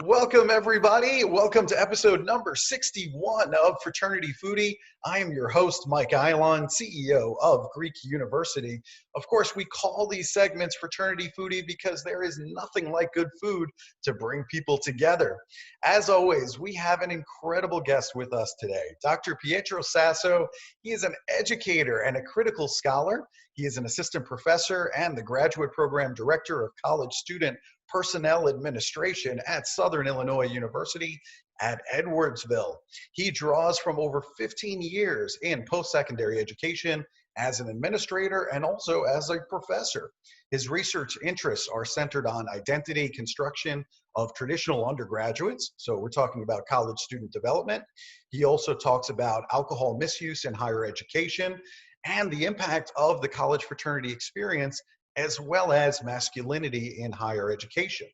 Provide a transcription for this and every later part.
Welcome, everybody. Welcome to episode number 61 of Fraternity Foodie. I am your host, Mike Eilon, CEO of Greek University. Of course, we call these segments Fraternity Foodie because there is nothing like good food to bring people together. As always, we have an incredible guest with us today, Dr. Pietro Sasso. He is an educator and a critical scholar. He is an assistant professor and the graduate program director of college student personnel administration at Southern Illinois University at Edwardsville. He draws from over 15 years in post-secondary education as an administrator and also as a professor. His research interests are centered on identity construction of traditional undergraduates. So we're talking about college student development. He also talks about alcohol misuse in higher education and the impact of the college fraternity experience, as well as masculinity in higher education.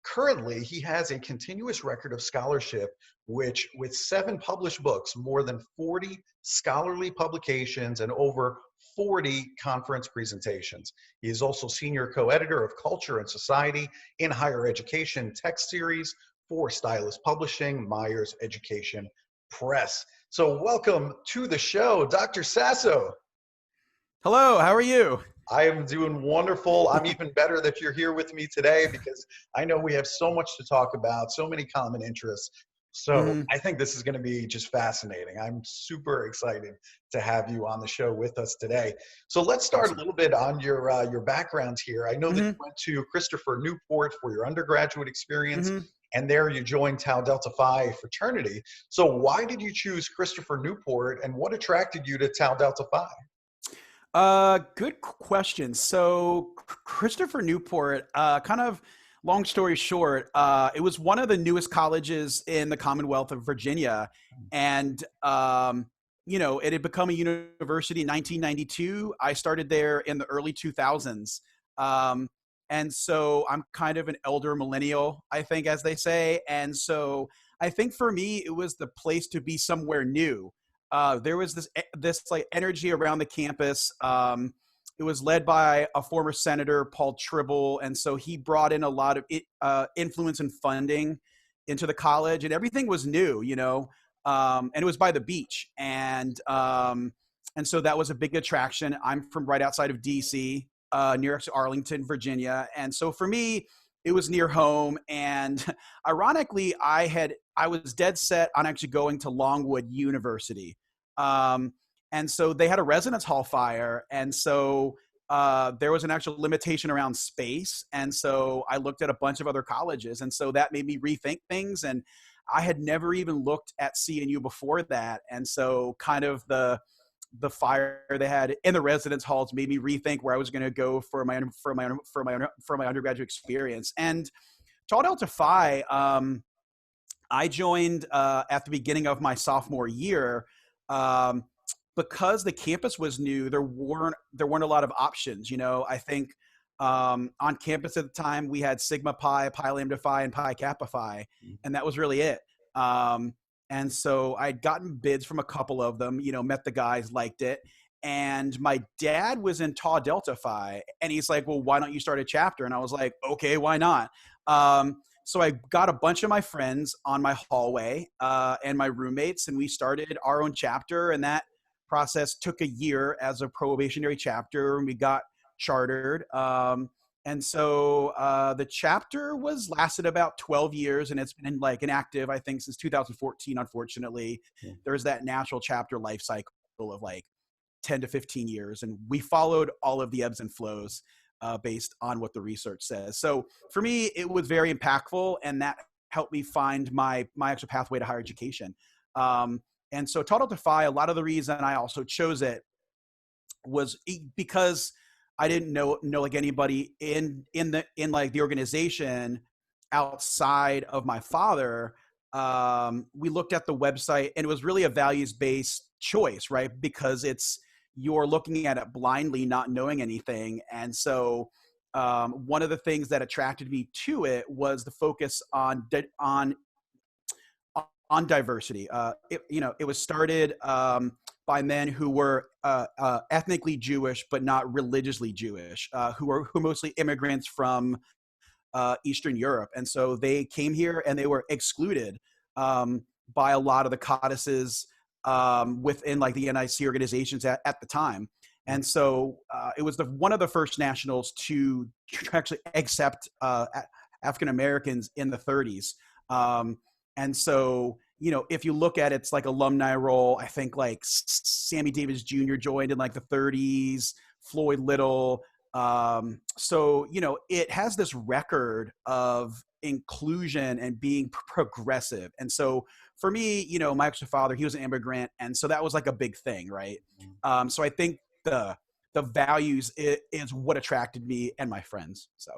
Currently, he has a continuous record of scholarship, which with 7 published books, more than 40 scholarly publications, and over 40 conference presentations. He is also senior co-editor of Culture and Society in Higher Education text series for Stylus Publishing, Myers Education Press. So welcome to the show, Dr. Sasso. Hello, how are you? I am doing wonderful. I'm even better that you're here with me today because I know we have so much to talk about, so many common interests. So I think this is going to be just fascinating. I'm super excited to have you on the show with us today. So let's start a little bit on your background here. I know that you went to Christopher Newport for your undergraduate experience, and there you joined Tau Delta Phi Fraternity. So why did you choose Christopher Newport, and what attracted you to Tau Delta Phi? Good question. So Christopher Newport, kind of long story short, it was one of the newest colleges in the Commonwealth of Virginia. And, you know, it had become a university in 1992. I started there in the early 2000s. And so I'm kind of an elder millennial, I think, as they say. And so I think for me, it was the place to be somewhere new. There was this like energy around the campus. It was led by a former senator, Paul Tribble, and so he brought in a lot of influence and funding into the college, and everything was new, you know. And it was by the beach, and so that was a big attraction. I'm from right outside of D.C., near Arlington, Virginia, and so for me, it was near home. And ironically, I was dead set on actually going to Longwood University. And so they had a residence hall fire. And so there was an actual limitation around space. And so I looked at a bunch of other colleges. And so that made me rethink things. And I had never even looked at CNU before that. And so kind of the fire they had in the residence halls made me rethink where I was going to go for my undergraduate experience. And Tau Delta Phi, I joined at the beginning of my sophomore year because the campus was new. There weren't a lot of options. You know, I think on campus at the time we had Sigma Pi, Pi Lambda Phi, and Pi Kappa Phi, and that was really it. And so I'd gotten bids from a couple of them, you know, met the guys, liked it. And my dad was in Tau Delta Phi, and he's like, well, why don't you start a chapter? And I was like, okay, why not? So I got a bunch of my friends on my hallway and my roommates, and we started our own chapter. And that process took a year as a probationary chapter, and we got chartered. And so the chapter lasted about 12 years, and it's been like inactive, I think, since 2014, unfortunately. There's that natural chapter life cycle of like 10 to 15 years. And we followed all of the ebbs and flows based on what the research says. So for me, it was very impactful, and that helped me find my actual pathway to higher education. And so Tau Delta Phi, a lot of the reason I also chose it was because I didn't know like anybody in like the organization outside of my father. We looked at the website, and it was really a values-based choice, right? Because you're looking at it blindly, not knowing anything. And so one of the things that attracted me to it was the focus on on diversity. It was started by men who were ethnically Jewish but not religiously Jewish, who were mostly immigrants from Eastern Europe, and so they came here and they were excluded by a lot of the codices within like the NIC organizations at the time. And so it was one of the first nationals to actually accept African Americans in the 30s. And so, if you look at its like alumni roll, I think like Sammy Davis Jr. joined in like the 30s, Floyd Little. So, it has this record of inclusion and being progressive. And so for me, my actual father, he was an immigrant. And so that was like a big thing, right? So I think the values is what attracted me and my friends. So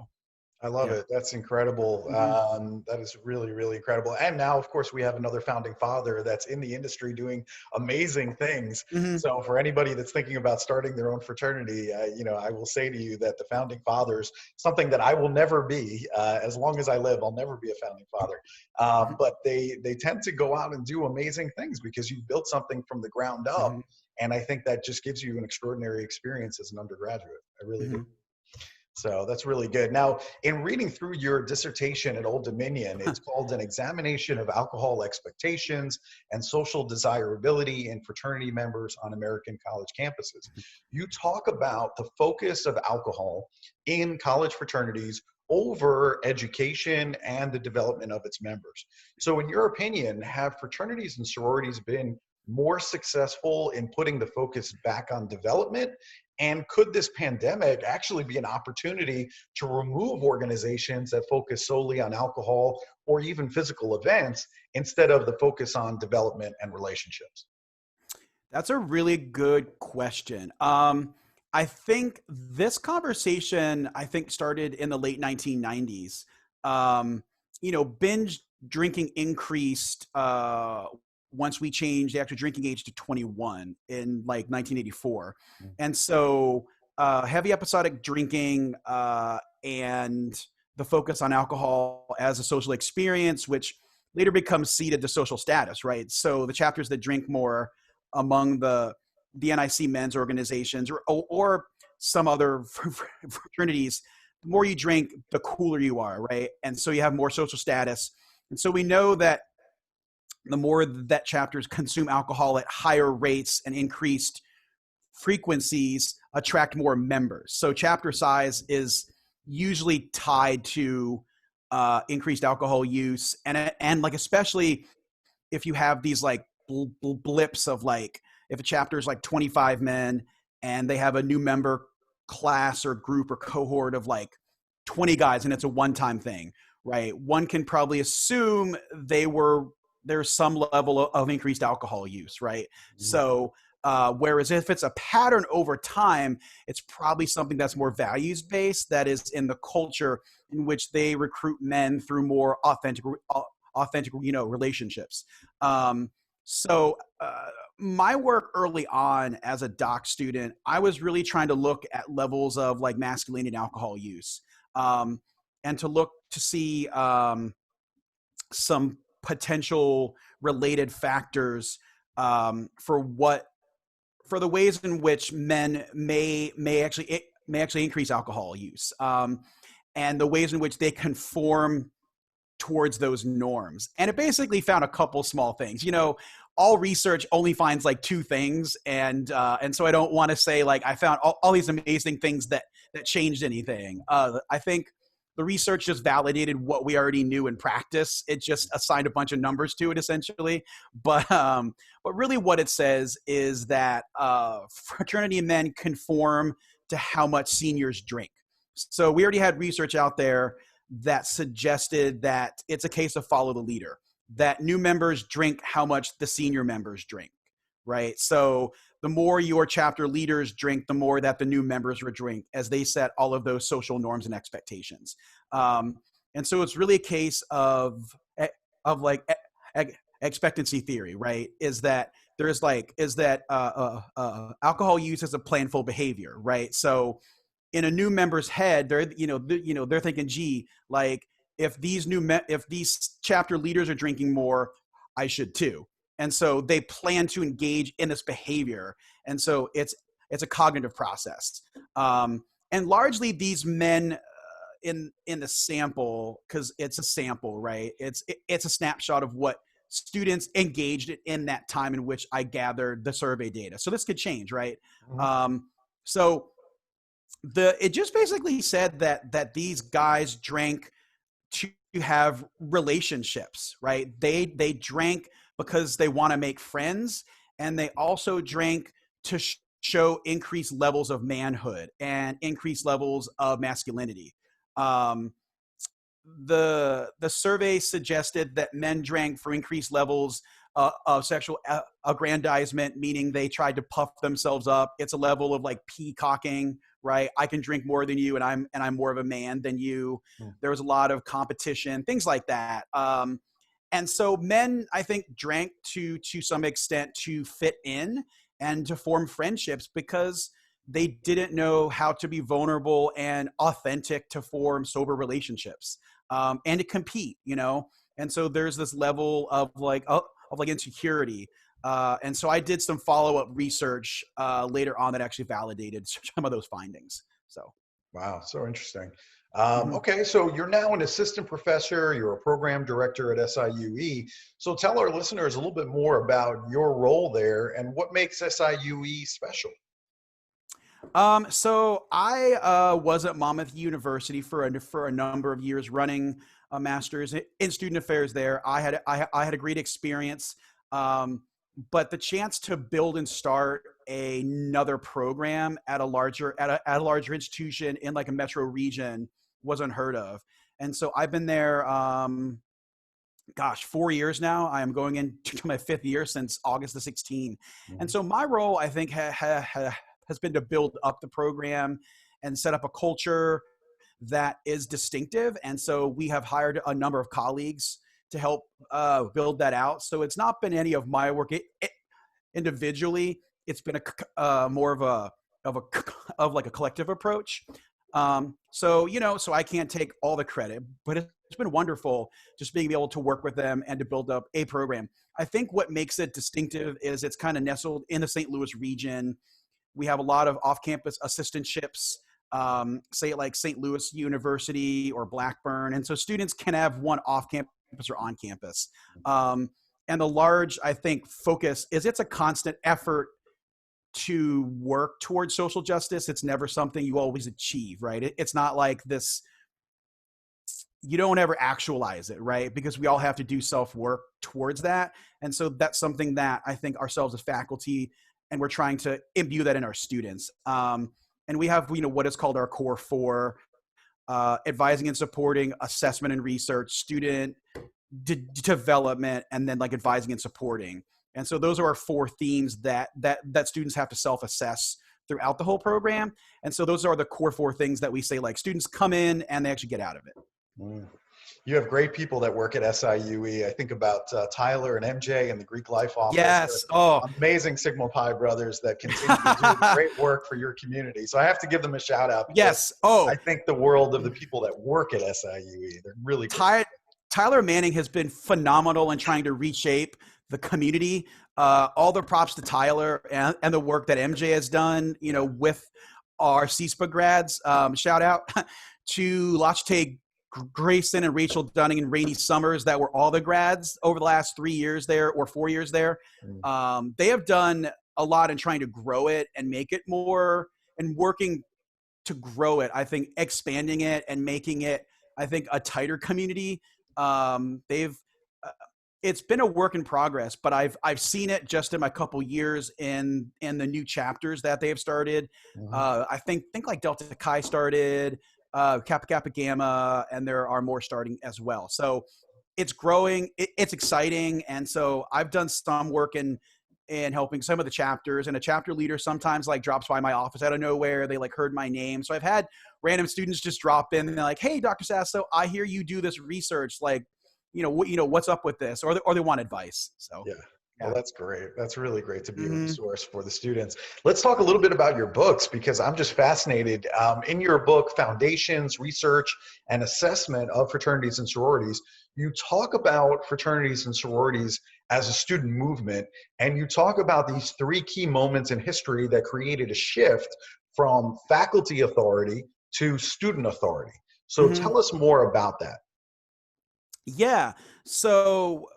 I love yeah. it. That's incredible. That is really, really incredible. And now, of course, we have another founding father that's in the industry doing amazing things. So for anybody that's thinking about starting their own fraternity, I will say to you that the founding fathers, something that I will never be, as long as I live, I'll never be a founding father. But they tend to go out and do amazing things because you've built something from the ground up. And I think that just gives you an extraordinary experience as an undergraduate. I really do. So that's really good. Now, in reading through your dissertation at Old Dominion, it's called An Examination of Alcohol Expectations and Social Desirability in Fraternity Members on American College Campuses. You talk about the focus of alcohol in college fraternities over education and the development of its members. So in your opinion, have fraternities and sororities been more successful in putting the focus back on development? And could this pandemic actually be an opportunity to remove organizations that focus solely on alcohol or even physical events instead of the focus on development and relationships? That's a really good question. I think this conversation, started in the late 1990s. Binge drinking increased once we changed the actual drinking age to 21 in like 1984. And so heavy episodic drinking and the focus on alcohol as a social experience, which later becomes ceded to social status, right? So the chapters that drink more among the NIC men's organizations or some other fraternities, the more you drink, the cooler you are, right? And so you have more social status. And so we know that the more that chapters consume alcohol at higher rates and increased frequencies attract more members. So chapter size is usually tied to increased alcohol use. And like, especially if you have these like blips of like, if a chapter is like 25 men and they have a new member class or group or cohort of like 20 guys and it's a one-time thing, right? One can probably assume there's some level of increased alcohol use, right? So whereas if it's a pattern over time, it's probably something that's more values-based, that is in the culture in which they recruit men through more authentic relationships. So my work early on as a doc student, I was really trying to look at levels of like masculinity and alcohol use, and to look to see some potential related factors for the ways in which men may actually increase alcohol use, and the ways in which they conform towards those norms. And it basically found a couple small things. All research only finds like two things, and so I don't want to say like I found all these amazing things that changed anything. I think the research just validated what we already knew in practice. It just assigned a bunch of numbers to it, essentially. But really what it says is that fraternity men conform to how much seniors drink. So we already had research out there that suggested that it's a case of follow the leader, that new members drink how much the senior members drink, right? So the more your chapter leaders drink, the more that the new members will drink, as they set all of those social norms and expectations. And so it's really a case of like expectancy theory, right? Is that alcohol use is a planful behavior, right? So in a new member's head, they're thinking, gee, like if these chapter leaders are drinking more, I should too. And so they plan to engage in this behavior. And so it's a cognitive process. And largely these men in the sample, because it's a sample, right? It's a snapshot of what students engaged in that time in which I gathered the survey data. So this could change, right? So it just basically said that these guys drank to have relationships, right? They drank because they want to make friends, and they also drank to show increased levels of manhood and increased levels of masculinity. The survey suggested that men drank for increased levels of sexual aggrandizement, meaning they tried to puff themselves up. It's a level of like peacocking, right? I can drink more than you, and I'm more of a man than you. There was a lot of competition, things like that. And so men, I think, drank to some extent to fit in and to form friendships because they didn't know how to be vulnerable and authentic to form sober relationships, and to compete, And so there's this level of like insecurity. And so I did some follow-up research later on that actually validated some of those findings. So. Wow, so interesting. Mhm. Okay, so you're now an assistant professor, you're a program director at SIUE. So tell our listeners a little bit more about your role there and what makes SIUE special. So I was at Monmouth University for a number of years, running a master's in student affairs there. I had a great experience, but the chance to build and start another program at a larger institution in like a metro region was unheard of. And so I've been there, 4 years now. I am going into my 5th year since August the 16th. And so my role, I think, has been to build up the program and set up a culture that is distinctive. And so we have hired a number of colleagues to help build that out. So it's not been any of my work individually. It's been more of like a collective approach. So I can't take all the credit, but it's been wonderful just being able to work with them and to build up a program. I think what makes it distinctive is it's kind of nestled in the St. Louis region. We have a lot of off-campus assistantships, say like St. Louis University or Blackburn. And so students can have one off-campus or on-campus. And the large, I think, focus is it's a constant effort to work towards social justice. It's never something you always achieve, right? It's not like this, you don't ever actualize it, right? Because we all have to do self-work towards that. And so that's something that I think ourselves as faculty, and we're trying to imbue that in our students. And we have, what is called our core 4, advising and supporting, assessment and research, student development, and then like advising and supporting. And so those are our 4 themes that students have to self-assess throughout the whole program. And so those are the core 4 things that we say, like, students come in and they actually get out of it. You have great people that work at SIUE. I think about Tyler and MJ in the Greek life office. Yes. They're amazing Sigma Pi brothers that continue to do great work for your community. So I have to give them a shout out. Yes. I think the world of the people that work at SIUE. They're really great. Tyler Manning has been phenomenal in trying to reshape the community. All the props to Tyler and the work that MJ has done, with our CSPA grads. Shout out to Lachete Grayson and Rachel Dunning and Rainey Summers that were all the grads over the last 3 years there or 4 years there. They have done a lot in trying to grow it and make it more, and working to grow it. I think expanding it and making it, I think, a tighter community. It's been a work in progress, but I've seen it just in my couple years in the new chapters that they have started. I think like Delta Chi started, Kappa Kappa Gamma, and there are more starting as well. So it's growing, it's exciting. And so I've done some work in helping some of the chapters, and a chapter leader sometimes like drops by my office out of nowhere. They like heard my name. So I've had random students just drop in and they're like, "Hey, Dr. Sasso, I hear you do this research. Like, what's up with this?" Or they want advice. So yeah. Well, that's great. That's really great to be a resource for the students. Let's talk a little bit about your books, because I'm just fascinated. In your book, Foundations, Research, and Assessment of Fraternities and Sororities, you talk about fraternities and sororities as a student movement. And you talk about these three key moments in history that created a shift from faculty authority to student authority. So Hmm. tell us more about that. Yeah. So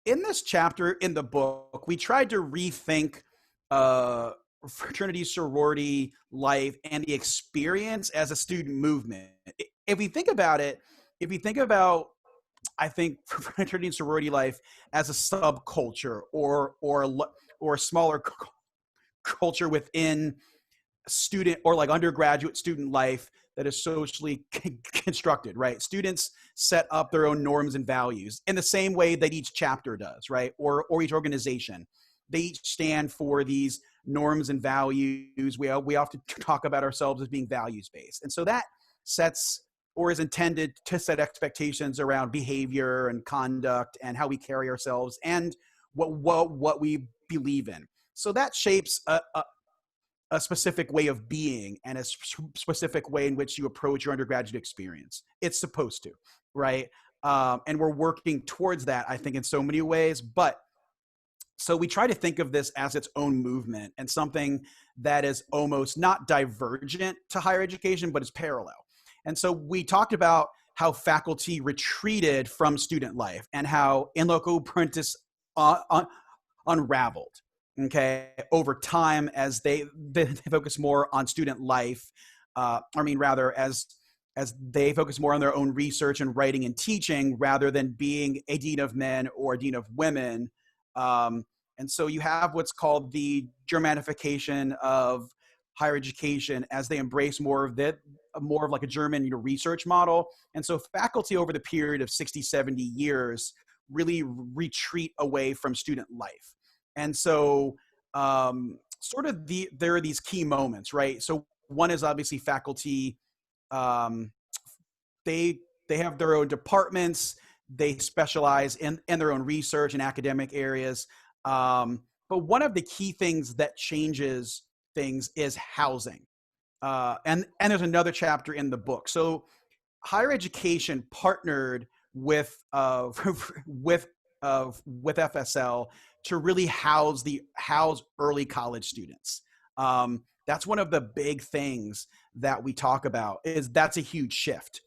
in this chapter in the book, we tried to rethink uh, fraternity sorority life and the experience as a student movement. If we think about it, if we think about, I think, fraternity and sorority life as a subculture or a smaller culture within student or like undergraduate student life that is socially constructed, right? Students set up their own norms and values in the same way that each chapter does, right? Or each organization. They each stand for these norms and values. We often talk about ourselves as being values based. And so that sets or is intended to set expectations around behavior and conduct and how we carry ourselves and what we believe in. So that shapes a specific way of being and a specific way in which you approach your undergraduate experience. It's supposed to, right? And we're working towards that, I think, in so many ways. But so we try to think of this as its own movement and something that is almost not divergent to higher education, but is parallel. And so we talked about how faculty retreated from student life and how in loco parentis unraveled, okay, over time as they focus more on student life. Rather, as they focus more on their own research and writing and teaching rather than being a dean of men or a dean of women. And so you have what's called the Germanification of higher education as they embrace more of like a German research model. And so faculty over the period of 60, 70 years really retreat away from student life. And so there are these key moments, right? So one is obviously faculty. Um, they have their own departments. They specialize in their own research and academic areas. But one of the key things that changes things is housing. And there's another chapter in the book. So higher education partnered with with FSL to really house early college students. That's one of the big things that we talk about. That's a huge shift.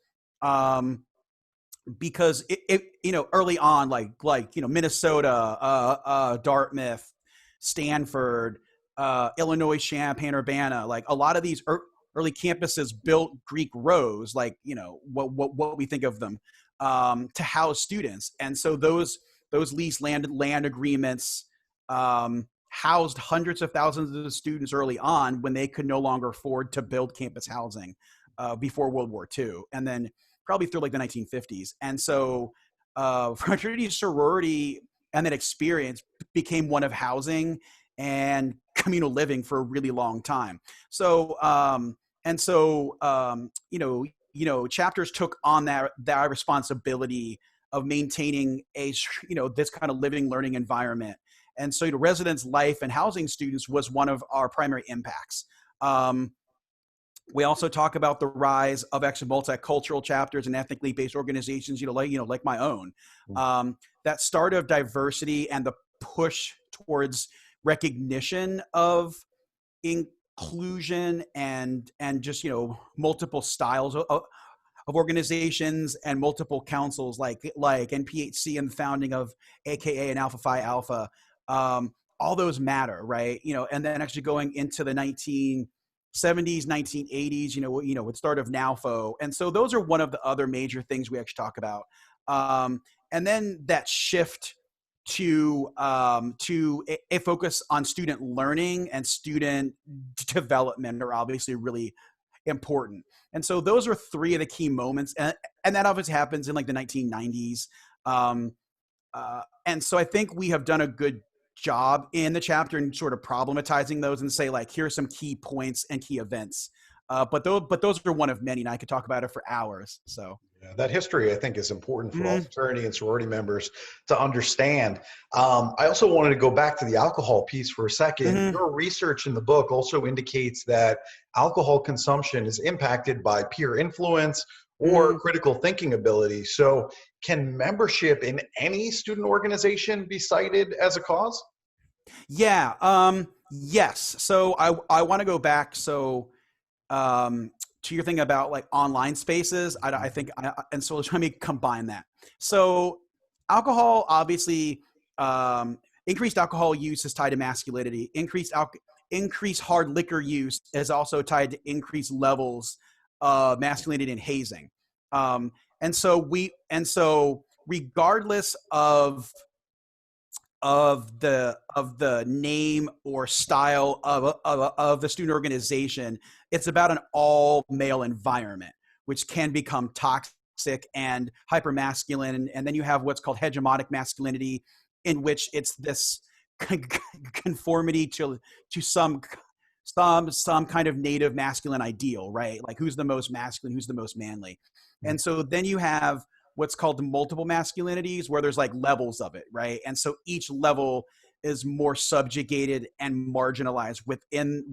Because early on, Minnesota, Dartmouth, Stanford, Illinois, Champaign, Urbana, like a lot of these early campuses built Greek rows, like what we think of them, to house students. And so those lease land agreements housed hundreds of thousands of students early on when they could no longer afford to build campus housing before World War II, and then probably through like the 1950s. And so fraternity sorority and that experience became one of housing and communal living for a really long time. So chapters took on that responsibility of maintaining this kind of living learning environment. And so residence life and housing students was one of our primary impacts. We also talk about the rise of actually multicultural chapters and ethnically based organizations, like my own. That start of diversity and the push towards recognition of inclusion and just multiple styles of organizations and multiple councils like NPHC and the founding of AKA and Alpha Phi Alpha. All those matter, right? And then actually going into the 1970s, 1980s, with start of NALFO. And so those are one of the other major things we actually talk about. And then that shift to a focus on student learning and student development are obviously really important. And so those are three of the key moments. And that obviously happens in like the 1990s. And so I think we have done a good job in the chapter in sort of problematizing those and say, like, here are some key points and key events. But those are one of many, and I could talk about it for hours. So yeah, that history, I think, is important for all fraternity and sorority members to understand. I also wanted to go back to the alcohol piece for a second. Your research in the book also indicates that alcohol consumption is impacted by peer influence or critical thinking ability. So can membership in any student organization be cited as a cause? Yeah. Yes. So I want to go back. So to your thing about like online spaces, I think, and so let me combine that. So alcohol, obviously, increased alcohol use is tied to masculinity. Increased hard liquor use is also tied to increased levels of masculinity and hazing. Um, and so regardless of the name or style of the student organization, it's about an all male environment, which can become toxic and hypermasculine. And then you have what's called hegemonic masculinity, in which it's this conformity to some kind of native masculine ideal, right? Like who's the most masculine, who's the most manly. And so then you have what's called the multiple masculinities, where there's like levels of it, right? And so each level is more subjugated and marginalized within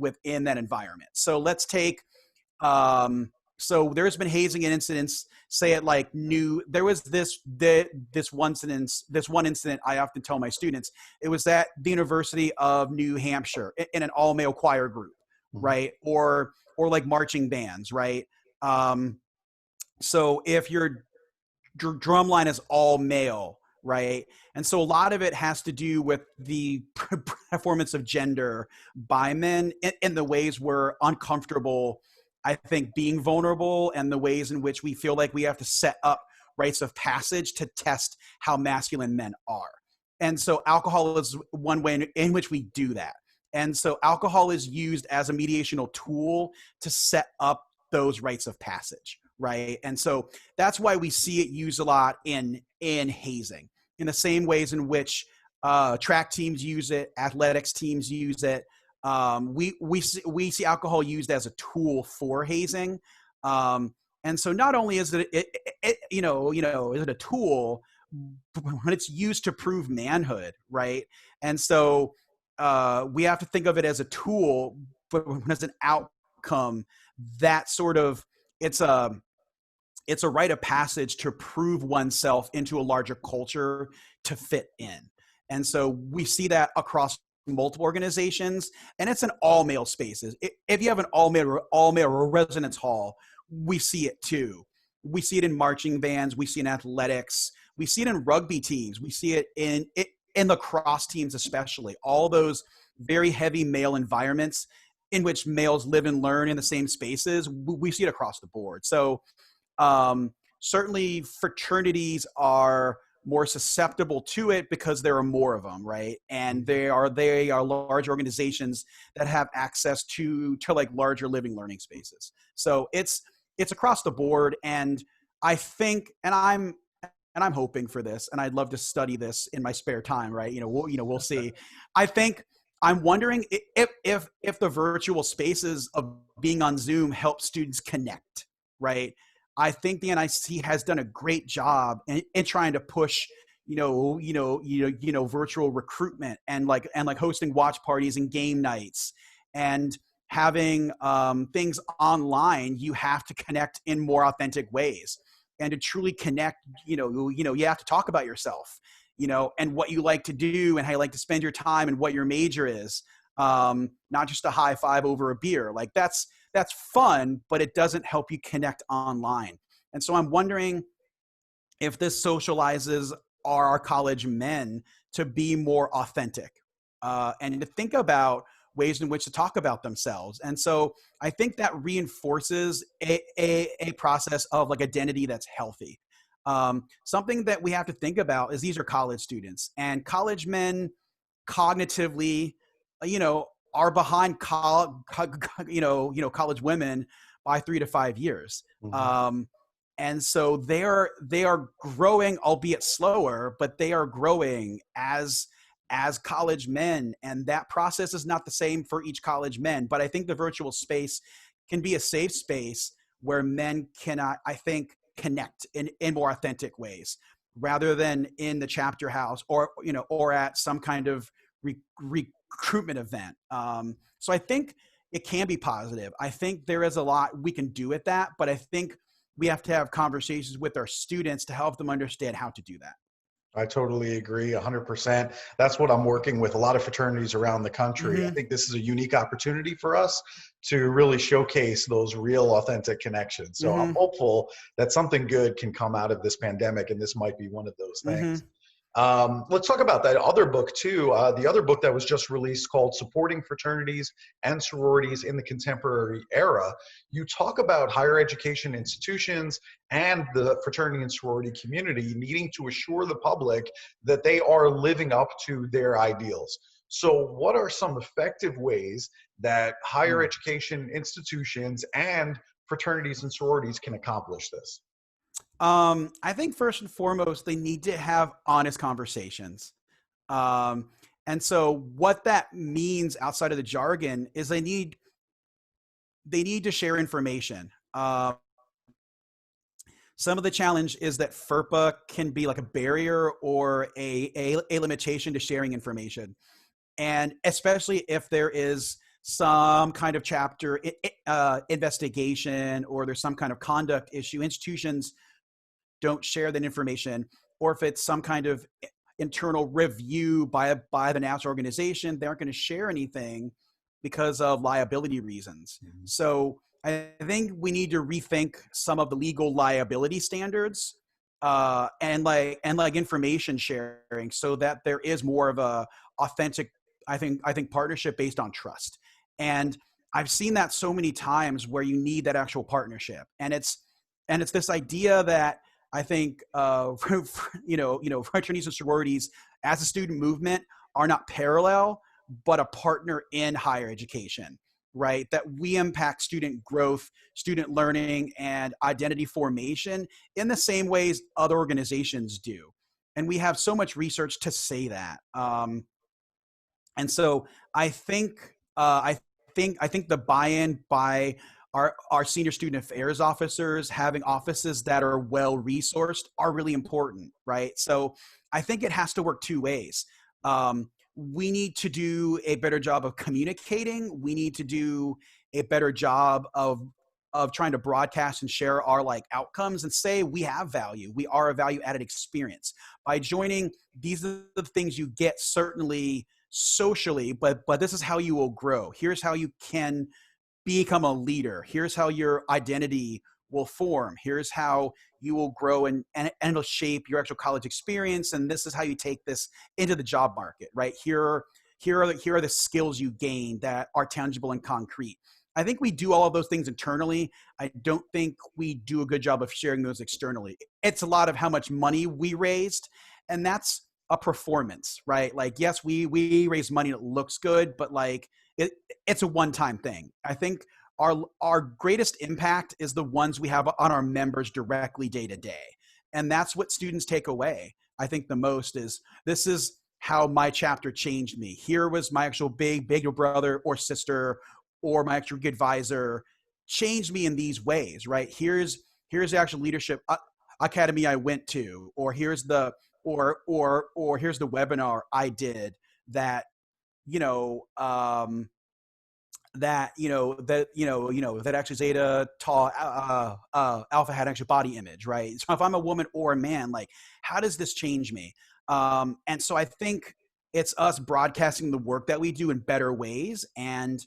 that environment. So let's take so there's been hazing and incidents, say at like there was this one incident I often tell my students. It was at the University of New Hampshire in an all male choir group, right? Or like marching bands, right? So if your drumline is all male, right? And so a lot of it has to do with the performance of gender by men in the ways we're uncomfortable, I think, being vulnerable, and the ways in which we feel like we have to set up rites of passage to test how masculine men are. And so alcohol is one way in which we do that. And so alcohol is used as a mediational tool to set up those rites of passage, right? And so that's why we see it used a lot in hazing, in the same ways in which track teams use it, athletics teams use it. We see alcohol used as a tool for hazing, and so not only is it is it a tool, but it's used to prove manhood, right? And so we have to think of it as a tool, but as an outcome, that sort of it's a rite of passage to prove oneself into a larger culture to fit in. And so we see that across multiple organizations, and it's in all male spaces. If you have an all male residence hall, we see it too. We see it in marching bands. We see it in athletics. We see it in rugby teams. We see it in lacrosse teams, especially all those very heavy male environments in which males live and learn in the same spaces. We see it across the board. So certainly fraternities are more susceptible to it because there are more of them, right? And they are large organizations that have access to like larger living learning spaces. So it's across the board. And I think, and I'm hoping for this, and I'd love to study this in my spare time, right? We'll see. I think I'm wondering if the virtual spaces of being on Zoom help students connect, right? I think the NIC has done a great job in trying to push, virtual recruitment and like hosting watch parties and game nights and having things online. You have to connect in more authentic ways, and to truly connect, you have to talk about yourself, and what you like to do and how you like to spend your time and what your major is. Not just a high five over a beer. Like that's fun, but it doesn't help you connect online. And so I'm wondering if this socializes our college men to be more authentic, and to think about ways in which to talk about themselves. And so I think that reinforces a process of like identity that's healthy. Something that we have to think about is these are college students, and college men cognitively, are behind college women by 3 to 5 years. And so they are growing, albeit slower, but they are growing as college men. And that process is not the same for each college men. But I think the virtual space can be a safe space where men cannot, I think, connect in more authentic ways, rather than in the chapter house or at some kind of recruitment event. So I think it can be positive. I think there is a lot we can do with that, but I think we have to have conversations with our students to help them understand how to do that. I totally agree 100%. That's what I'm working with a lot of fraternities around the country. I Mm-hmm. think this is a unique opportunity for us to really showcase those real authentic connections. So I'm Mm-hmm. hopeful that something good can come out of this pandemic, and this might be one of those Mm-hmm. things. Let's talk about that other book too. The other book that was just released called Supporting Fraternities and Sororities in the Contemporary Era. You talk about higher education institutions and the fraternity and sorority community needing to assure the public that they are living up to their ideals. So what are some effective ways that higher education institutions and fraternities and sororities can accomplish this? I think first and foremost, they need to have honest conversations. Um, and so what that means outside of the jargon is they need to share information. Some of the challenge is that FERPA can be like a barrier or a limitation to sharing information. And especially if there is some kind of chapter investigation or there's some kind of conduct issue, institutions don't share that information. Or if it's some kind of internal review by the national organization, they aren't going to share anything because of liability reasons. Mhm. So I think we need to rethink some of the legal liability standards and information sharing so that there is more of a authentic, I think partnership based on trust. And I've seen that so many times where you need that actual partnership, and it's this idea that I think fraternities and sororities as a student movement are not parallel, but a partner in higher education, right? That we impact student growth, student learning, and identity formation in the same ways other organizations do. And we have so much research to say that. And so I think the buy-in by our senior student affairs officers having offices that are well resourced are really important, right? So I think it has to work two ways. We need to do a better job of communicating. We need to do a better job of trying to broadcast and share our like outcomes and say we have value. We are a value added experience. By joining, these are the things you get certainly socially, but this is how you will grow. Here's how you can become a leader. Here's how your identity will form. Here's how you will grow and it'll shape your actual college experience. And this is how you take this into the job market, right? Here are the skills you gain that are tangible and concrete. I think we do all of those things internally. I don't think we do a good job of sharing those externally. It's a lot of how much money we raised, and that's a performance, right? Like, yes, we raise money and it looks good, but like it's a one-time thing. I think our greatest impact is the ones we have on our members directly day to day. And that's what students take away. I think the most is this is how my chapter changed me. Here was my actual big brother or sister or my actual advisor changed me in these ways, right? Here's the actual leadership academy I went to, or here's the here's the webinar I did that you know that actually Zeta Tau Alpha had actual body image, right? So if I'm a woman or a man, like how does this change me? And so I think it's us broadcasting the work that we do in better ways, and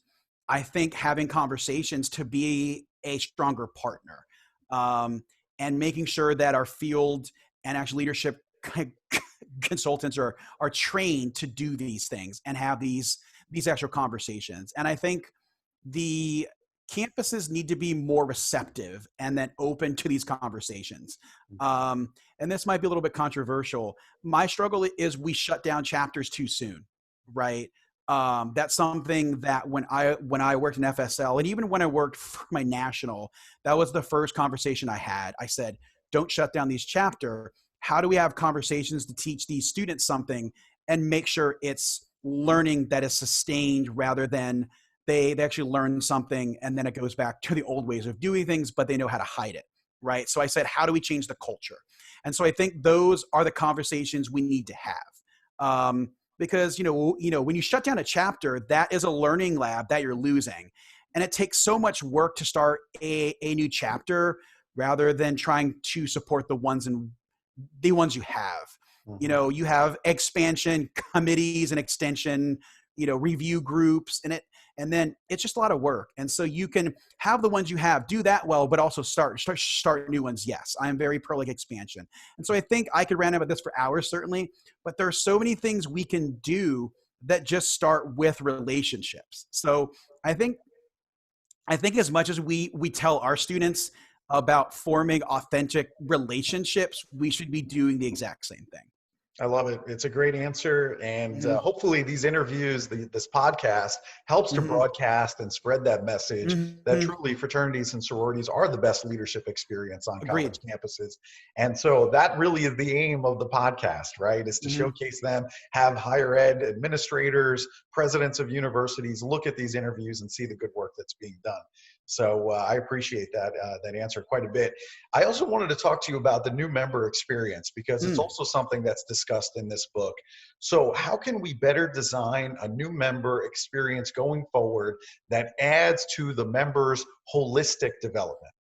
I think having conversations to be a stronger partner, and making sure that our field and actual leadership consultants are trained to do these things and have these actual conversations. And I think the campuses need to be more receptive and then open to these conversations. And this might be a little bit controversial. My struggle is we shut down chapters too soon, right? That's something that when I worked in FSL, and even when I worked for my national, that was the first conversation I had. I said, don't shut down these chapter. How do we have conversations to teach these students something and make sure it's learning that is sustained rather than they actually learn something and then it goes back to the old ways of doing things, but they know how to hide it, right? So I said, how do we change the culture? And so I think those are the conversations we need to have. Because when you shut down a chapter, that is a learning lab that you're losing, and it takes so much work to start a new chapter rather than trying to support the ones you have. You know, you have expansion committees and extension, you know, review groups, and then it's just a lot of work. And so you can have the ones you have do that well, but also start new ones. Yes, I am very pro like expansion. And so I think I could rant about this for hours, certainly, but there are so many things we can do that just start with relationships. So I think as much as we tell our students about forming authentic relationships, we should be doing the exact same thing. I love it. It's a great answer. And hopefully these interviews, this podcast helps to broadcast and spread that message that truly fraternities and sororities are the best leadership experience on college campuses. And so that really is the aim of the podcast, right? Is to showcase them, have higher ed administrators, presidents of universities look at these interviews and see the good work that's being done. So I appreciate that answer quite a bit. I also wanted to talk to you about the new member experience, because it's also something that's discussed in this book. So how can we better design a new member experience going forward that adds to the members' holistic development?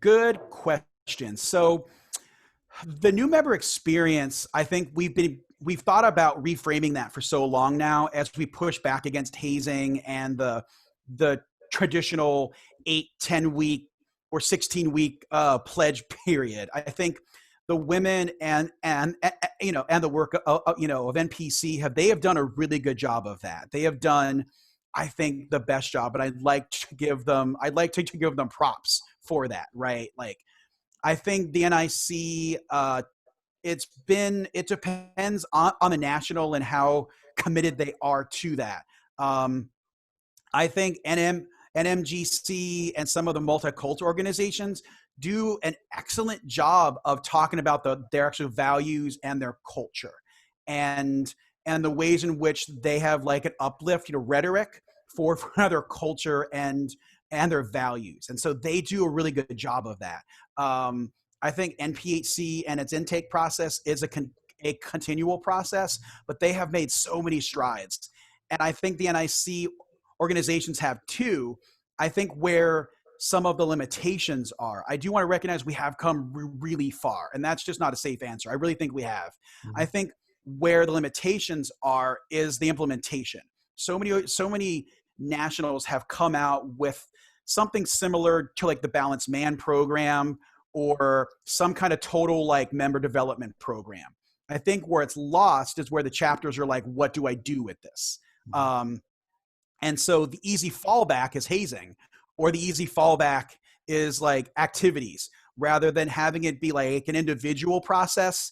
Good question. So the new member experience, I think we've thought about reframing that for so long now, as we push back against hazing and the traditional 8, 10 week or 16-week pledge period. I think the women and the work of NPC they have done a really good job of that. They have done, I think, the best job, and I'd like to give them props for that, right? Like, I think the NIC, it depends on the national and how committed they are to that. I think NMGC and some of the multicultural organizations do an excellent job of talking about their actual values and their culture, and the ways in which they have like an uplift, rhetoric for their culture and their values. And so they do a really good job of that. I think NPHC and its intake process is a continual process, but they have made so many strides. And I think the NIC organizations have too. I think where some of the limitations are, I do want to recognize we have come really far, and that's just not a safe answer. I really think we have. I think where the limitations are is the implementation. So many nationals have come out with something similar to like the Balanced Man program or some kind of total like member development program. I think where it's lost is where the chapters are like, what do I do with this? And so the easy fallback is hazing, or the easy fallback is like activities. Rather than having it be like an individual process,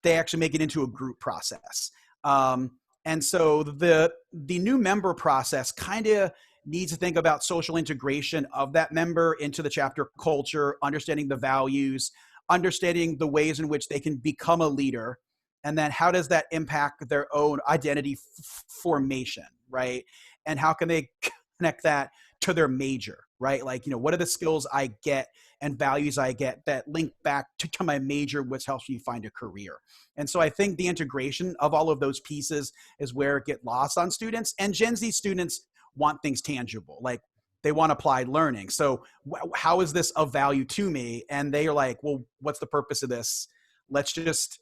they actually make it into a group process. And so the new member process kind of needs to think about social integration of that member into the chapter culture, understanding the values, understanding the ways in which they can become a leader, and then how does that impact their own identity formation, right? And how can they connect that to their major, right? Like, what are the skills I get and values I get that link back to my major, which helps me find a career. And so I think the integration of all of those pieces is where it gets lost on students. And Gen Z students want things tangible. Like, they want applied learning. So how is this of value to me? And they are like, well, what's the purpose of this? Let's just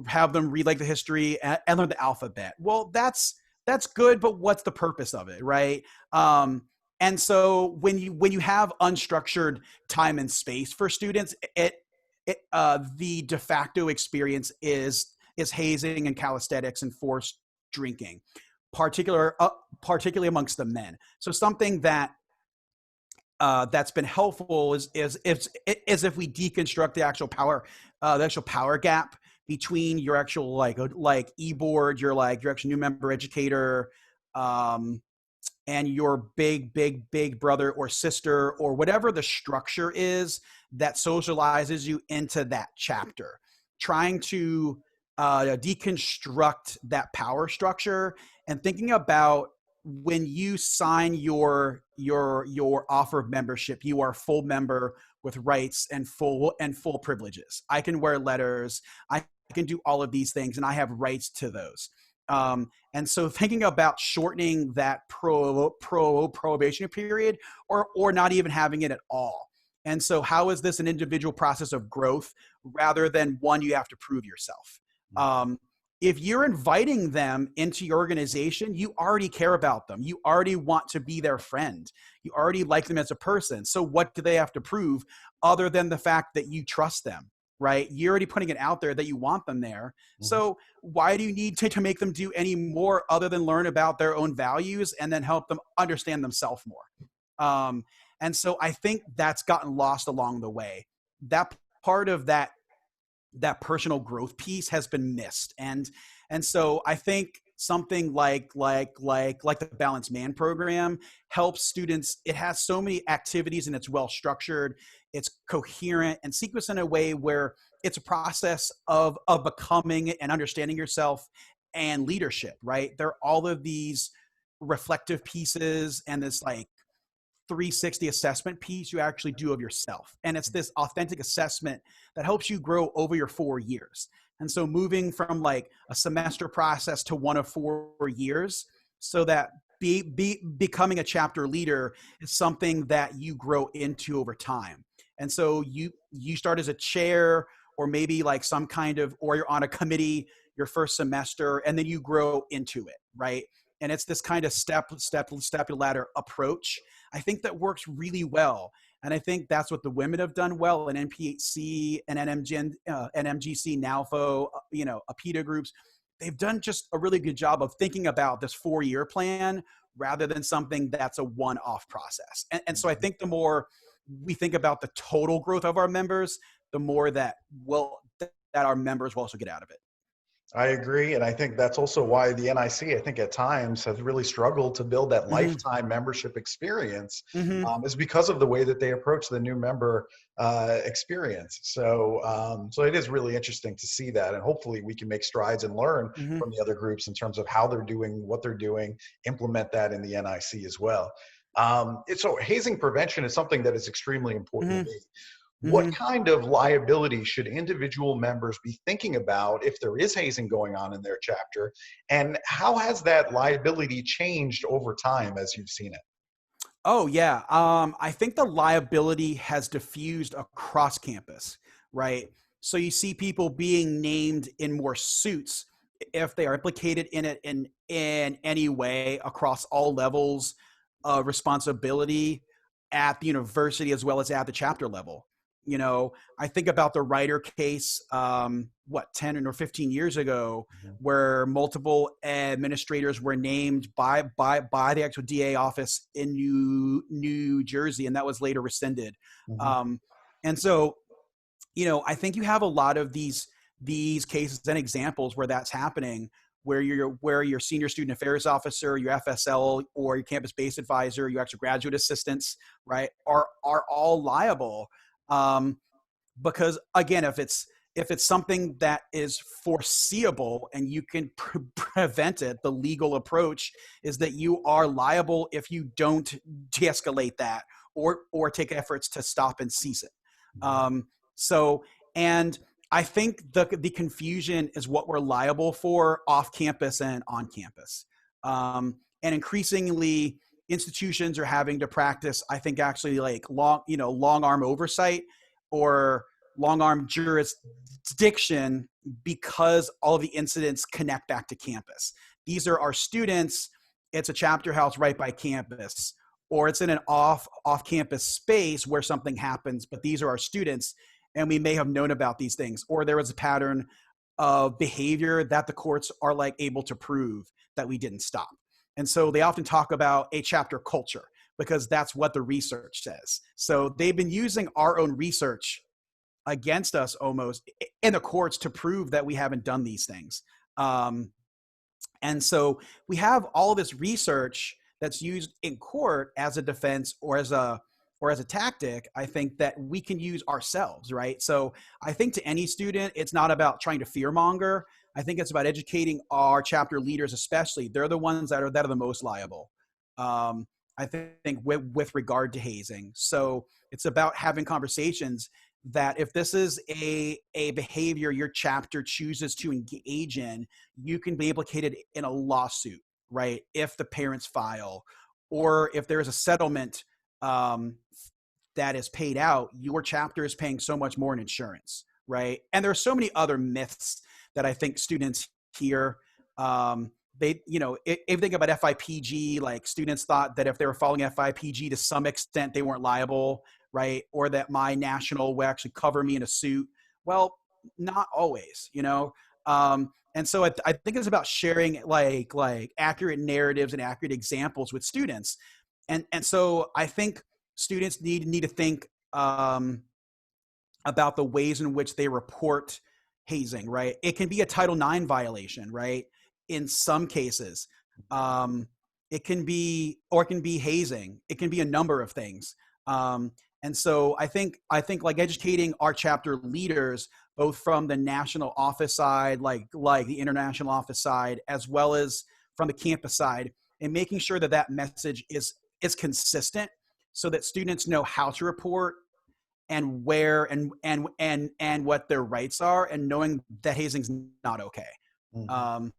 have them read like the history and learn the alphabet. Well, that's good, but what's the purpose of it, right? And so when you have unstructured time and space for students, the de facto experience is hazing and calisthenics and forced drinking, particularly amongst the men. So something that that's been helpful is if we deconstruct the actual power gap between your actual like e-board, your actual new member educator, and your big brother or sister, or whatever the structure is that socializes you into that chapter. Trying to deconstruct that power structure and thinking about when you sign your offer of membership, you are a full member with rights and full privileges. I can wear letters. I can do all of these things, and I have rights to those. And so thinking about shortening that prohibition period, or not even having it at all, And so how is this an individual process of growth rather than one you have to prove yourself? If you're inviting them into your organization, you already care about them. You already want to be their friend. You already like them as a person. So what do they have to prove other than the fact that you trust them, right? You're already putting it out there that you want them there. So why do you need to make them do any more other than learn about their own values and then help them understand themselves more? And so I think that's gotten lost along the way. That part of that personal growth piece has been missed. And so I think something like the Balanced Man program helps students. It has so many activities and it's well structured, it's coherent and sequenced in a way where it's a process of becoming and understanding yourself and leadership, right? There are all of these reflective pieces and this like 360 assessment piece you actually do of yourself. And it's this authentic assessment that helps you grow over your 4 years. And so moving from like a semester process to one of 4 years, so that becoming a chapter leader is something that you grow into over time. And so you start as a chair or maybe like some kind of, or you're on a committee your first semester, and then you grow into it, right? And it's this kind of step ladder approach. I think that works really well. And I think that's what the women have done well in NPHC and NMGC, NALFO, APITA groups. They've done just a really good job of thinking about this 4-year plan rather than something that's a one-off process. And so I think the more we think about the total growth of our members, the more that our members will also get out of it. I agree. And I think that's also why the NIC, I think at times has really struggled to build that lifetime membership experience, is because of the way that they approach the new member experience. So it is really interesting to see that. And hopefully we can make strides and learn from the other groups in terms of how they're doing, what they're doing, implement that in the NIC as well. So hazing prevention is something that is extremely important to me. What kind of liability should individual members be thinking about if there is hazing going on in their chapter? And how has that liability changed over time as you've seen it? Oh, yeah. I think the liability has diffused across campus, right? So you see people being named in more suits if they are implicated in it in any way across all levels of responsibility at the university as well as at the chapter level. I think about the Ryder case, 10 or 15 years ago, where multiple administrators were named by the actual DA office in New Jersey, and that was later rescinded. And so, I think you have a lot of these cases and examples where that's happening, where your senior student affairs officer, your FSL, or your campus-based advisor, your extra graduate assistants, right, are all liable. Because again, if it's something that is foreseeable and you can prevent it, the legal approach is that you are liable if you don't de-escalate that or take efforts to stop and cease it. And I think the confusion is what we're liable for off campus and on campus. And increasingly institutions are having to practice, I think, actually like long arm oversight or long arm jurisdiction, because all of the incidents connect back to campus. These are our students. It's a chapter house right by campus, or it's in an off campus space where something happens, but these are our students and we may have known about these things, or there was a pattern of behavior that the courts are like able to prove that we didn't stop. And so they often talk about a chapter culture because that's what the research says. So they've been using our own research against us almost in the courts to prove that we haven't done these things. And so we have all this research that's used in court as a defense or as a tactic, I think, that we can use ourselves, right? So I think to any student, it's not about trying to fearmonger. I think it's about educating our chapter leaders, especially. They're the ones that are the most liable, I think, with regard to hazing. So it's about having conversations that if this is a behavior your chapter chooses to engage in, you can be implicated in a lawsuit, right? If the parents file, or if there is a settlement that is paid out, your chapter is paying so much more in insurance, right? And there are so many other myths that I think students hear. They, you know, if you think about FIPG, like students thought that if they were following FIPG to some extent, they weren't liable, right? Or that my national would actually cover me in a suit. Well, not always, you know? And so I think it's about sharing like accurate narratives and accurate examples with students. And so I think students need to think about the ways in which they report hazing, right? It can be a Title IX violation, right? In some cases, it can be hazing. It can be a number of things. And so I think like educating our chapter leaders, both from the national office side, like the international office side, as well as from the campus side, and making sure that that message is consistent, so that students know how to report and where and what their rights are, and knowing that hazing's not okay. Mhm.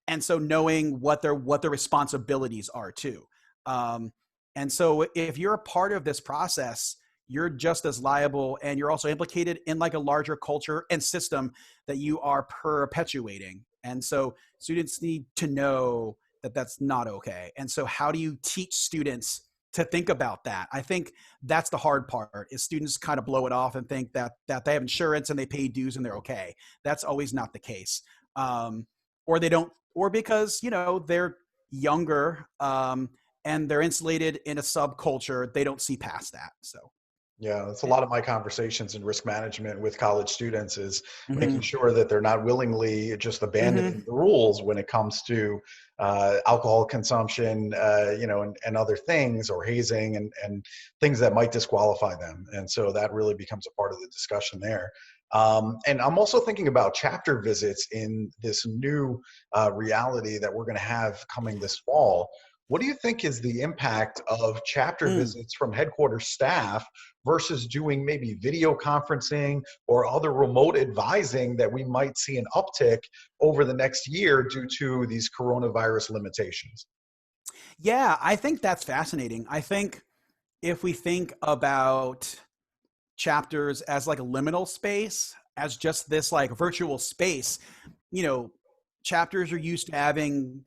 And so knowing what their responsibilities are too. And so if you're a part of this process, you're just as liable, and you're also implicated in like a larger culture and system that you are perpetuating. And so students need to know that that's not okay. And so how do you teach students to think about that? I think that's the hard part, is students kind of blow it off and think that they have insurance and they pay dues and they're okay. That's always not the case. Or they don't, or because, you know, they're younger, and they're insulated in a subculture, they don't see past that. So Yeah, that's a lot of my conversations in risk management with college students, is making mhm. sure that they're not willingly just abandoning Mhm. the rules when it comes to alcohol consumption, you know, and other things, or hazing and things that might disqualify them. And so that really becomes a part of the discussion there. And I'm also thinking about chapter visits in this new reality that we're going to have coming this fall. What do you think is the impact of chapter Mm. visits from headquarters staff versus doing maybe video conferencing or other remote advising that we might see an uptick over the next year due to these coronavirus limitations? Yeah, I think that's fascinating. I think if we think about chapters as like a liminal space, as just this like virtual space, you know, chapters are used to having,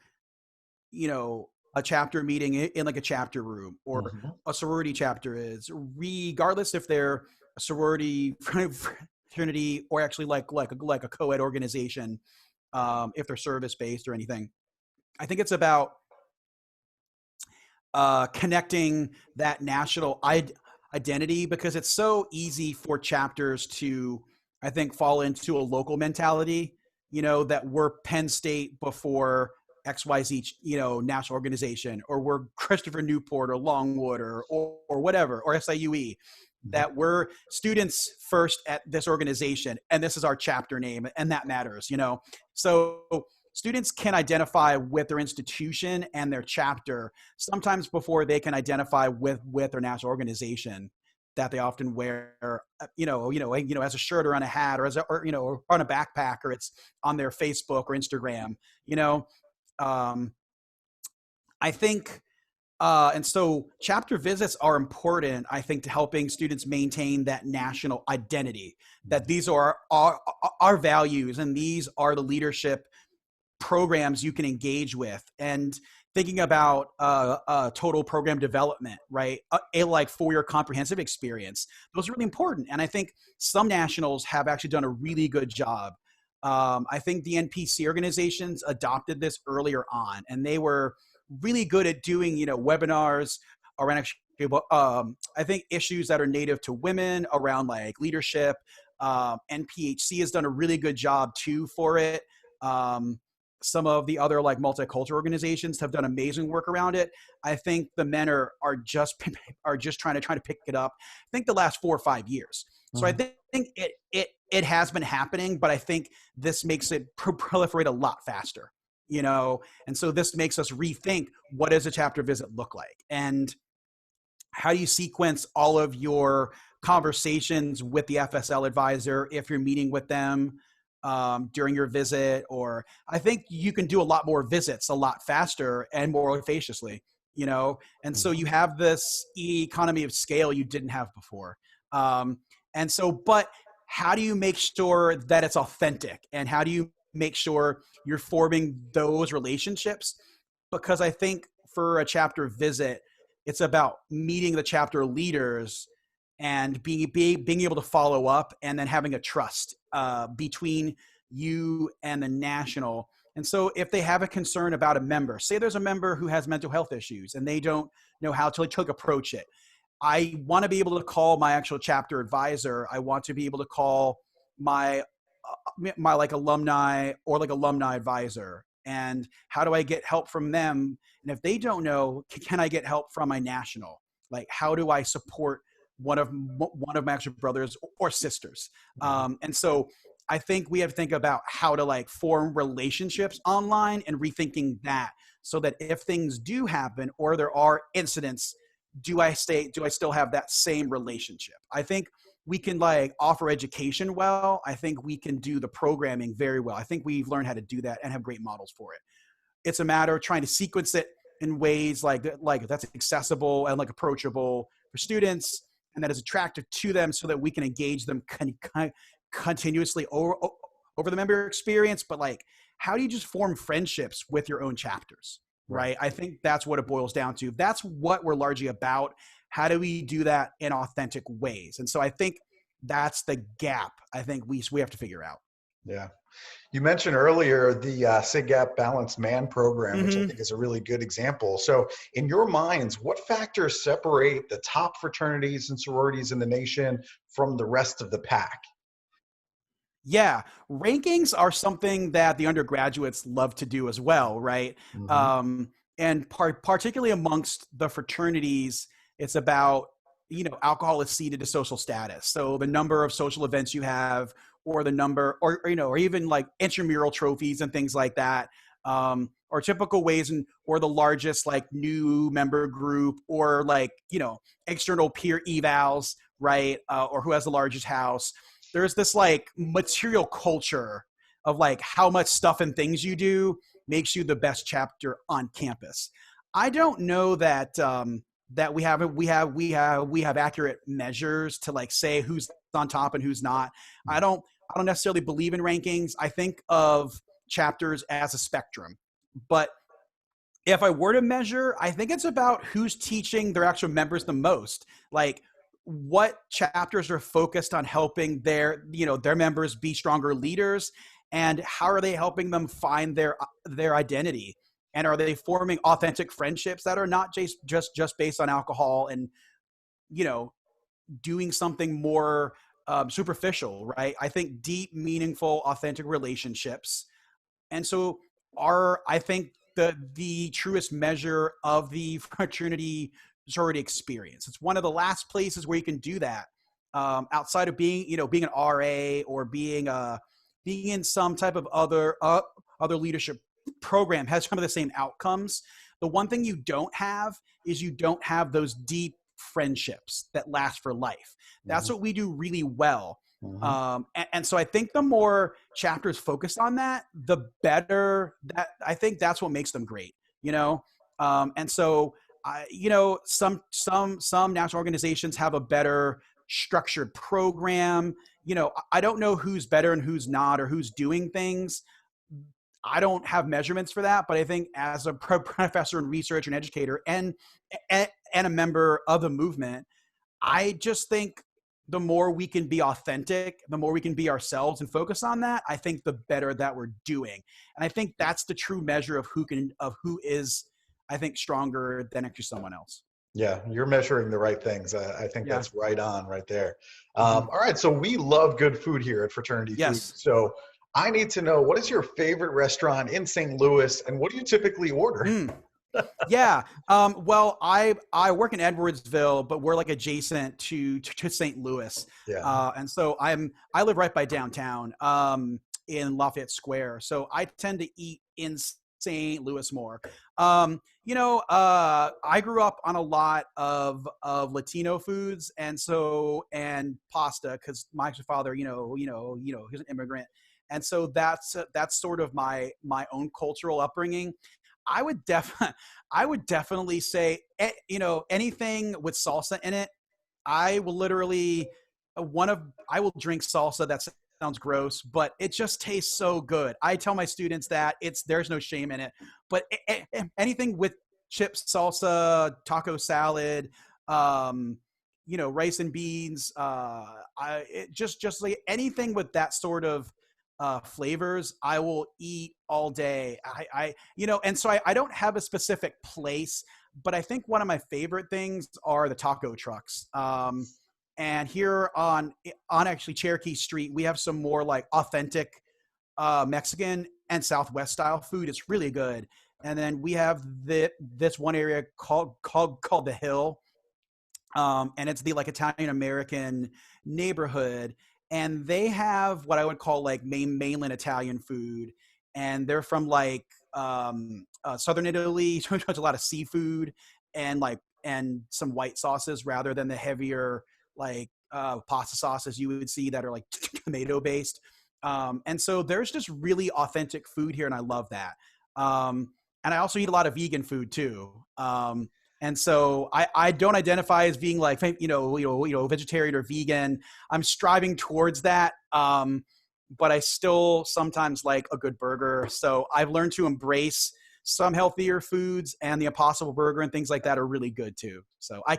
you know, a chapter meeting in like a chapter room, or Mhm. a sorority chapter is, regardless if they're a sorority, fraternity, or actually like a co-ed organization, if they're service based or anything. I think it's about connecting that national identity, because it's so easy for chapters to, I think, fall into a local mentality, you know, that we're Penn State before XYZ, you know, national organization, or we're Christopher Newport or Longwood or whatever, or SIUE, Mhm. that we're students first at this organization and this is our chapter name, and that matters, you know. So students can identify with their institution and their chapter sometimes before they can identify with their national organization that they often wear, as a shirt or on a hat, or or, you know, or on a backpack, or it's on their Facebook or Instagram, you know. Um, I think, and so chapter visits are important, I think, to helping students maintain that national identity, that these are our values, and these are the leadership programs you can engage with. And thinking about total program development, right? A like 4-year comprehensive experience. Those are really important. And I think some nationals have actually done a really good job. I think the NPC organizations adopted this earlier on, and they were really good at doing, you know, webinars around actually, I think, issues that are native to women around like leadership. NPHC has done a really good job too for it. Um, some of the other like multicultural organizations have done amazing work around it. I think the men are just trying to pick it up. I think the last 4 or 5 years. So I Mhm. think it has been happening, but I think this makes it proliferate a lot faster, you know. And so this makes us rethink, what does a chapter visit look like, and how do you sequence all of your conversations with the FSL advisor if you're meeting with them during your visit? Or I think you can do a lot more visits a lot faster and more efficaciously. And so you have this economy of scale you didn't have before. And so, but how do you make sure that it's authentic, and how do you make sure you're forming those relationships? Because I think for a chapter visit, it's about meeting the chapter leaders and being able to follow up, and then having a trust between you and the national. And so if they have a concern about a member, say there's a member who has mental health issues and they don't know how to approach it, I want to be able to call my actual chapter advisor. I want to be able to call my like alumni or like alumni advisor. And how do I get help from them? And if they don't know, can I get help from my national? Like, how do I support one of my actual brothers or sisters? And so I think we have to think about how to like form relationships online, and rethinking that, so that if things do happen or there are incidents, do I still have that same relationship? I think we can like offer education well. I think we can do the programming very well. I think we've learned how to do that and have great models for it. It's a matter of trying to sequence it in ways like that's accessible and like approachable for students, and that is attractive to them, so that we can engage them continuously over the member experience. But like, how do you just form friendships with your own chapters? Right. I think that's what it boils down to. That's what we're largely about. How do we do that in authentic ways? And so I think that's the gap I think we have to figure out. Yeah. You mentioned earlier the SIGAP Balanced Man program, which I think is a really good example. So in your minds, what factors separate the top fraternities and sororities in the nation from the rest of the pack? Yeah, rankings are something that the undergraduates love to do as well, right? And particularly amongst the fraternities, it's about, alcohol is ceded to social status. So the number of social events you have, or the number, or even like intramural trophies and things like that, or typical ways, or the largest like new member group, or like, external peer evals, right? Or who has the largest house. There's this like material culture of like how much stuff and things you do makes you the best chapter on campus. I don't know that that we have accurate measures to like say who's on top and who's not. I don't necessarily believe in rankings. I think of chapters as a spectrum. But if I were to measure, I think it's about who's teaching their actual members the most. Like, what chapters are focused on helping their members be stronger leaders, and how are they helping them find their identity, and are they forming authentic friendships that are not just based on alcohol and doing something more superficial, right? I think deep, meaningful, authentic relationships. And so I think the truest measure of the fraternity sorority experience. It's one of the last places where you can do that, outside of being an RA, or being in some type of other leadership program has some of the same outcomes. The one thing you don't have is you don't have those deep friendships that last for life. That's what we do really well. And so I think the more chapters focus on that, the better. That I think that's what makes them great, and so some national organizations have a better structured program. I don't know who's better and who's not, or who's doing things. I don't have measurements for that, but I think as a professor in research and educator and a member of the movement, I just think the more we can be authentic, the more we can be ourselves and focus on that, I think the better that we're doing. And I think that's the true measure of who is, I think, stronger than actually someone else. Yeah, you're measuring the right things. I think that's right on right there. All right, so we love good food here at Fraternity Foodie. So I need to know, what is your favorite restaurant in St. Louis, and what do you typically order? Well, I work in Edwardsville, but we're like adjacent to St. Louis. And so I live right by downtown, in Lafayette Square. So I tend to eat in St. Louis more. I grew up on a lot of Latino foods, and pasta, because my father, he's an immigrant. And so that's sort of my own cultural upbringing. I would definitely say, anything with salsa in it. I will literally I will drink salsa. That sounds gross, but it just tastes so good. I tell my students that there's no shame in it. But anything with chips, salsa, taco salad, rice and beans, just like anything with that sort of flavors, I will eat all day. And so I don't have a specific place, but I think one of my favorite things are the taco trucks. And here on actually Cherokee Street, we have some more like authentic Mexican and Southwest style food. It's really good. And then we have this one area called the Hill, and it's the like Italian American neighborhood, and they have what I would call like mainland Italian food, and they're from like southern Italy. So a lot of seafood and some white sauces rather than the heavier like pasta sauces you would see that are like tomato based. And so there's just really authentic food here, and I love that. And I also eat a lot of vegan food too. And so I don't identify as being like, vegetarian or vegan. I'm striving towards that. But I still sometimes like a good burger. So I've learned to embrace some healthier foods, and the Impossible Burger and things like that are really good too. So I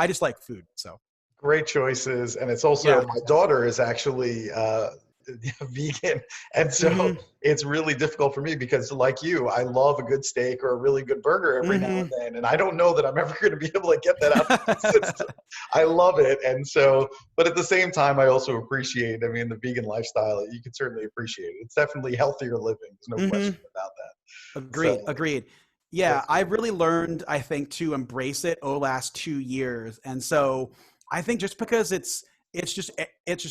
just like food. So great choices. And it's also, my daughter is actually vegan, and so it's really difficult for me because, like you, I love a good steak or a really good burger every now and then, and I don't know that I'm ever going to be able to get that out of my system. I love it, and so, but at the same time, I also appreciate, the vegan lifestyle. You can certainly appreciate it. It's definitely healthier living. There's no question about that. Agreed. Yeah, I've really learned, I think, to embrace it over the last 2 years, and so I think just because it's just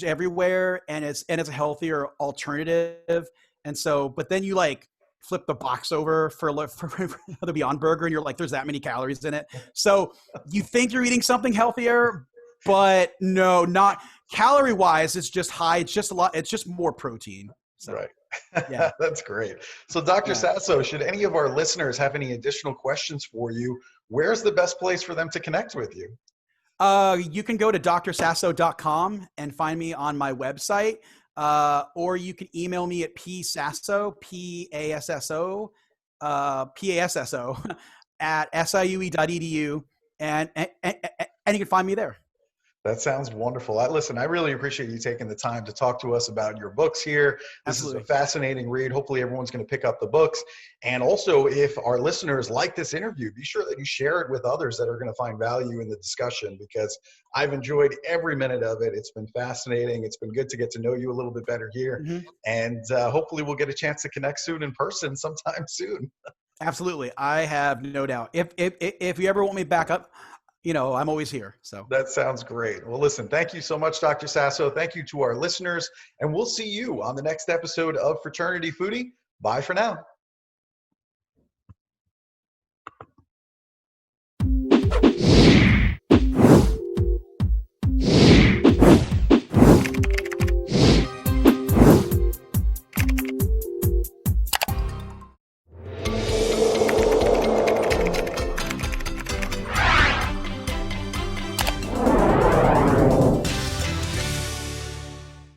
everywhere, and it's a healthier alternative. And so, but then you like flip the box over for the Beyond Burger, and you're like, there's that many calories in it. So you think you're eating something healthier, but no, not calorie wise. It's just high. It's just a lot. It's just more protein. So, right. Yeah. That's great. So Dr. Sasso, should any of our listeners have any additional questions for you, where's the best place for them to connect with you? You can go to drsasso.com and find me on my website, or you can email me at psasso, P-A-S-S-O, P-A-S-S-O at siue.edu, and you can find me there. That sounds wonderful. Listen, I really appreciate you taking the time to talk to us about your books here. This is a fascinating read. Hopefully everyone's going to pick up the books. And also, if our listeners like this interview, be sure that you share it with others that are going to find value in the discussion, because I've enjoyed every minute of it. It's been fascinating. It's been good to get to know you a little bit better here. And hopefully we'll get a chance to connect soon in person sometime soon. Absolutely. I have no doubt. If you ever want me back up, I'm always here. So that sounds great. Well, listen, thank you so much, Dr. Sasso. Thank you to our listeners, and we'll see you on the next episode of Fraternity Foodie. Bye for now.